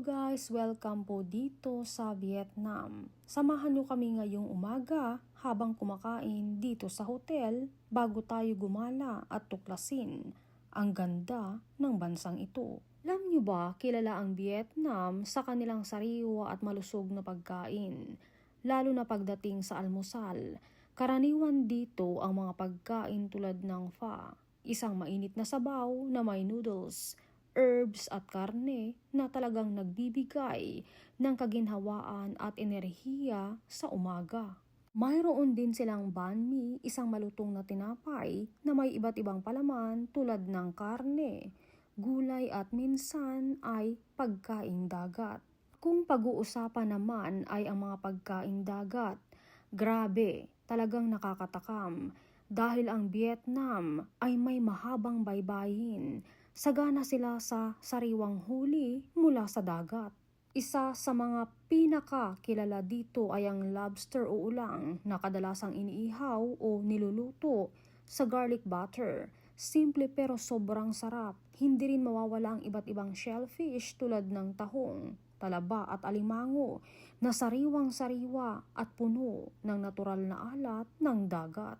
guys, welcome po dito sa Vietnam. Samahan nyo kami ngayong umaga habang kumakain dito sa hotel bago tayo gumala at tuklasin ang ganda ng bansang ito. Alam nyo ba, kilala ang Vietnam sa kanilang sariwa at malusog na pagkain, lalo na pagdating sa almusal. Karaniwan dito ang mga pagkain tulad ng pho, isang mainit na sabaw na may noodles, herbs at karne na talagang nagbibigay ng kaginhawaan at enerhiya sa umaga. Mayroon din silang banh mi, isang malutong na tinapay na may iba't ibang palaman tulad ng karne, gulay at minsan ay pagkaing dagat. Kung pag-uusapan naman ay ang mga pagkaing dagat, grabe, talagang nakakatakam dahil ang Vietnam ay may mahabang baybayin. Sagana sila sa sariwang huli mula sa dagat. Isa sa mga pinakakilala dito ay ang lobster o ulang na kadalasang iniihaw o niluluto sa garlic butter. Simple pero sobrang sarap. Hindi rin mawawala ang iba't ibang shellfish tulad ng tahong, talaba at alimango na sariwang-sariwa at puno ng natural na alat ng dagat.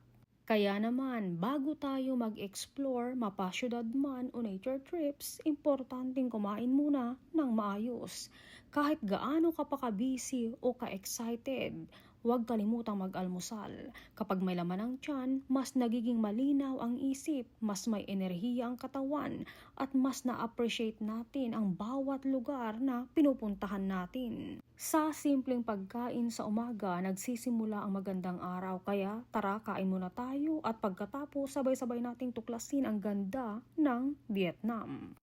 Kaya naman, bago tayo mag-explore, mapasyudad man o nature trips, importanteng kumain muna ng maayos. Kahit gaano ka pa ka-busy o ka-excited, huwag kalimutang mag-almusal. Kapag may laman ang tiyan, mas nagiging malinaw ang isip, mas may enerhiya ang katawan, at mas na-appreciate natin ang bawat lugar na pinupuntahan natin. Sa simpleng pagkain sa umaga, nagsisimula ang magandang araw, kaya tara kain muna tayo at pagkatapos sabay-sabay nating tuklasin ang ganda ng Vietnam.